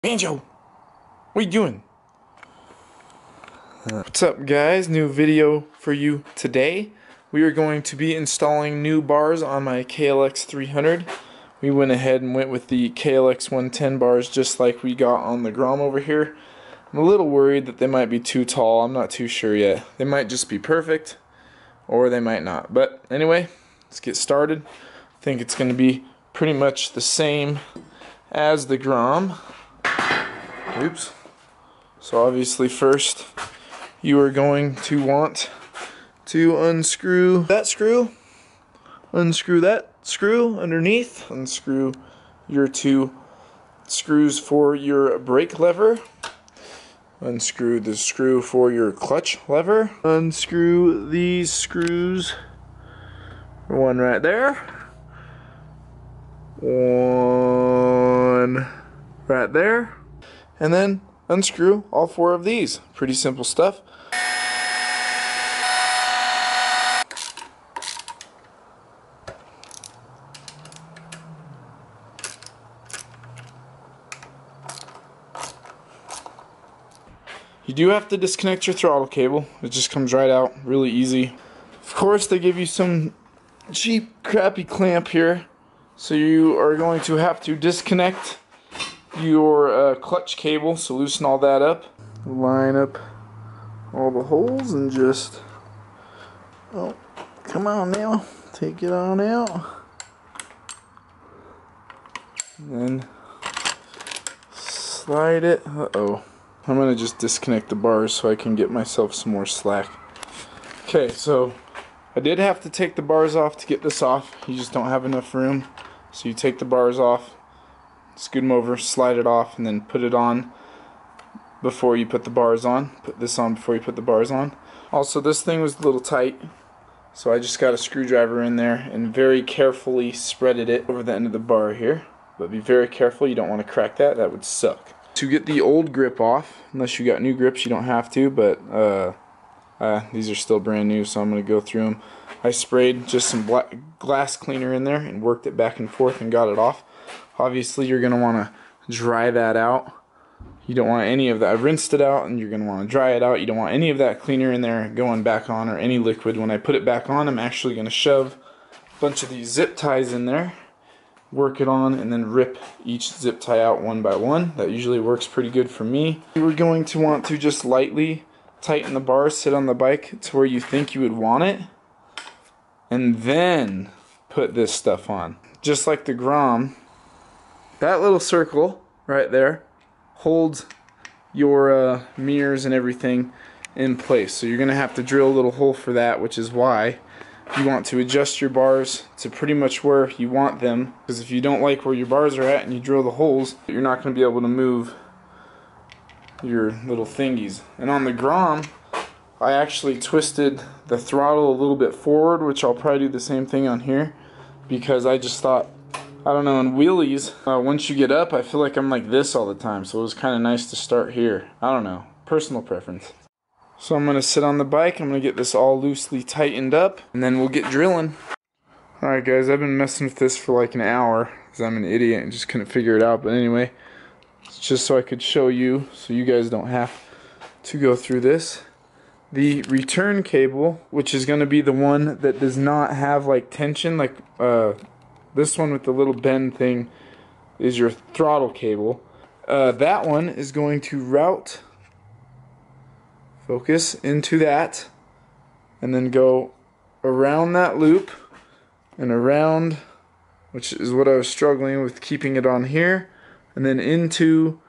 Banjo, what are you doing? What's up, guys? New video for you today. We are going to be installing new bars on my klx300. We went ahead and went with the klx110 bars just like we got on the Grom over here. I'm a little worried that they might be too tall. I'm not too sure yet. They might just be perfect or they might not. But anyway, let's get started. I think it's going to be pretty much the same as the Grom. Oops. So obviously first you are going to want to unscrew that screw, unscrew that screw underneath, unscrew your two screws for your brake lever, unscrew the screw for your clutch lever, unscrew these screws, one right there, one right there, and then unscrew all four of these. Pretty simple stuff. You do have to disconnect your throttle cable. It just comes right out, really easy. Of course, they give you some cheap, crappy clamp here, so you are going to have to disconnect your clutch cable, so loosen all that up, line up all the holes, and just, oh, come on now, take it on out, and then slide it. Uh-oh, I'm gonna just disconnect the bars so I can get myself some more slack. Okay, so I did have to take the bars off to get this off. You just don't have enough room, so you take the bars off, scoot them over, slide it off, and then put it on before you put the bars on. Put this on before you put the bars on. Also, this thing was a little tight, so I just got a screwdriver in there and very carefully spreaded it over the end of the bar here. But be very careful, you don't want to crack that. That would suck. To get the old grip off, unless you got new grips, you don't have to, but these are still brand new, so I'm going to go through them. I sprayed just some black glass cleaner in there and worked it back and forth and got it off. Obviously, you're going to want to dry that out. You don't want any of that. I rinsed it out, and you're going to want to dry it out. You don't want any of that cleaner in there going back on, or any liquid. When I put it back on, I'm actually going to shove a bunch of these zip ties in there, work it on, and then rip each zip tie out one by one. That usually works pretty good for me. We're going to want to just lightly tighten the bars, sit on the bike to where you think you would want it, and then put this stuff on. Just like the Grom, that little circle right there holds your mirrors and everything in place. So you're going to have to drill a little hole for that, which is why you want to adjust your bars to pretty much where you want them. Because if you don't like where your bars are at and you drill the holes, you're not going to be able to move your little thingies. And on the Grom, I actually twisted the throttle a little bit forward, which I'll probably do the same thing on here, because I just thought, I don't know, in wheelies, once you get up, I feel like I'm like this all the time, so it was kind of nice to start here. I don't know, personal preference. So I'm going to sit on the bike, I'm going to get this all loosely tightened up, and then we'll get drilling. Alright guys, I've been messing with this for like an hour, because I'm an idiot and just couldn't figure it out, but anyway, it's just so I could show you, so you guys don't have to go through this. The return cable, which is going to be the one that does not have like tension, like this one with the little bend thing is your throttle cable. That one is going to route, focus, into that, and then go around that loop and around, which is what I was struggling with keeping it on here, and then into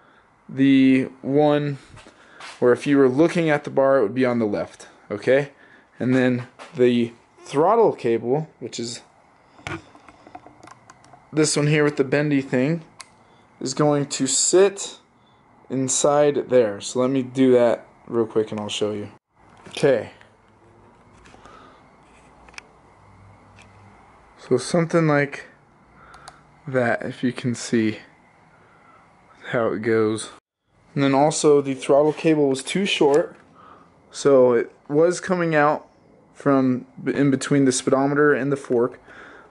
the one where if you were looking at the bar, it would be on the left, okay? And then the throttle cable, which is this one here with the bendy thing, is going to sit inside there. So let me do that real quick and I'll show you. Okay. So something like that, if you can see how it goes. And then also the throttle cable was too short, so it was coming out from in between the speedometer and the fork.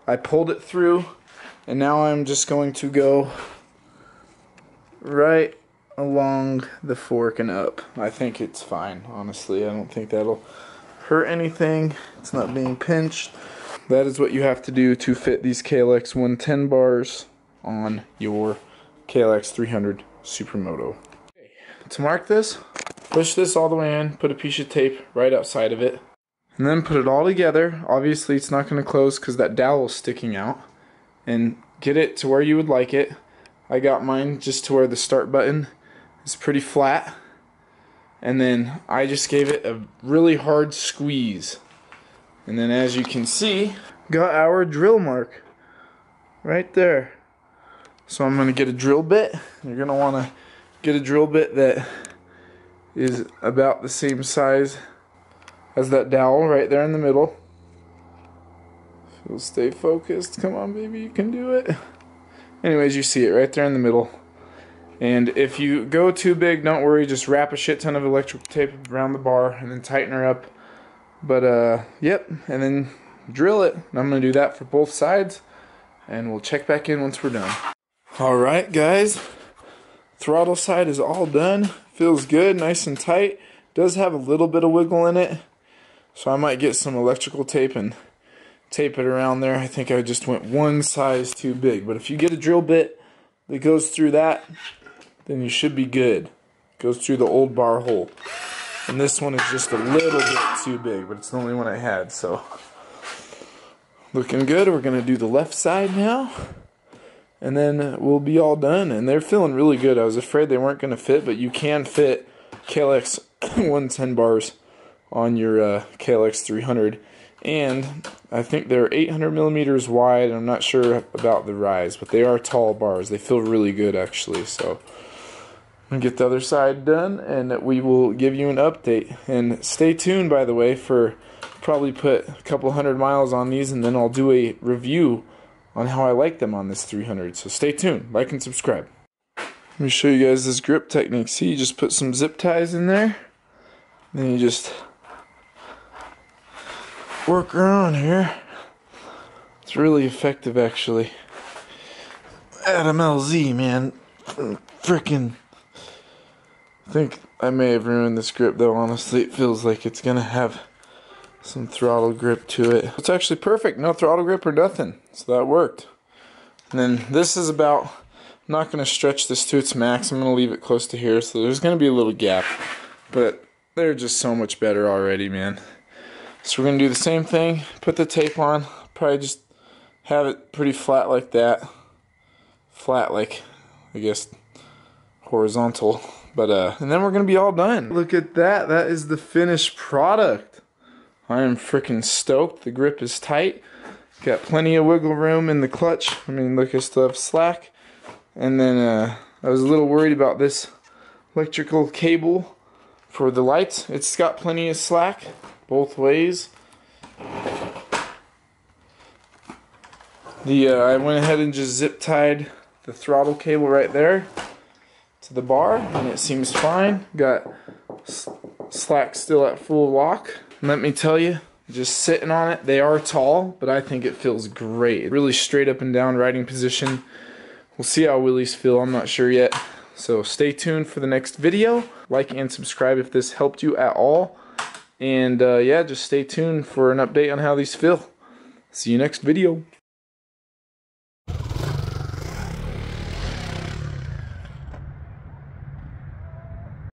I pulled it through, and now I'm just going to go right along the fork and up. I think it's fine, honestly. I don't think that'll hurt anything. It's not being pinched. That is what you have to do to fit these klx110 bars on your klx300 Supermoto. Okay. To mark this, push this all the way in, put a piece of tape right outside of it, and then put it all together. Obviously it's not going to close because that dowel is sticking out, and get it to where you would like it. I got mine just to where the start button is pretty flat, and then I just gave it a really hard squeeze, and then as you can see, got our drill mark right there. So I'm going to get a drill bit. You're going to want to get a drill bit that is about the same size as that dowel right there in the middle. If you'll stay focused, come on baby, you can do it. Anyways, you see it right there in the middle. And if you go too big, don't worry, just wrap a shit ton of electrical tape around the bar and then tighten her up. But yep, and then drill it. And I'm going to do that for both sides, and we'll check back in once we're done. Alright guys, throttle side is all done. Feels good, nice and tight. Does have a little bit of wiggle in it, so I might get some electrical tape and tape it around there. I think I just went one size too big, but if you get a drill bit that goes through that, then you should be good. Goes through the old bar hole. And this one is just a little bit too big, but it's the only one I had, so looking good. We're gonna do the left side now, and then we'll be all done. And they're feeling really good. I was afraid they weren't gonna fit, but you can fit klx110 bars on your klx300, and I think they're 800 millimeters wide. I'm not sure about the rise, but they are tall bars. They feel really good actually. So I'm gonna get the other side done, and we will give you an update. And stay tuned, by the way, for probably put a couple 100 miles on these, and then I'll do a review on how I like them on this 300. So stay tuned, like and subscribe. Let me show you guys this grip technique. See, you just put some zip ties in there, then you just work around here. It's really effective actually. Adam LZ, man, frickin'. I think I may have ruined this grip though, honestly. It feels like it's gonna have some throttle grip to it. It's actually perfect, no throttle grip or nothing, so that worked. And then this is about, I'm not gonna stretch this to its max. I'm gonna leave it close to here, so there's gonna be a little gap, but they're just so much better already, man. So we're gonna do the same thing, put the tape on, probably just have it pretty flat like that. Flat like, I guess, horizontal. But and then we're gonna be all done. Look at that, that is the finished product. I am freaking stoked. The grip is tight. Got plenty of wiggle room in the clutch. I mean, look, I still have slack. And then I was a little worried about this electrical cable for the lights. It's got plenty of slack both ways. I went ahead and just zip tied the throttle cable right there to the bar, and it seems fine. Got slack still at full lock. And let me tell you, just sitting on it, they are tall, but I think it feels great. Really straight up and down riding position. We'll see how wheelies feel, I'm not sure yet. So stay tuned for the next video. Like and subscribe if this helped you at all. And yeah, just stay tuned for an update on how these feel. See you next video.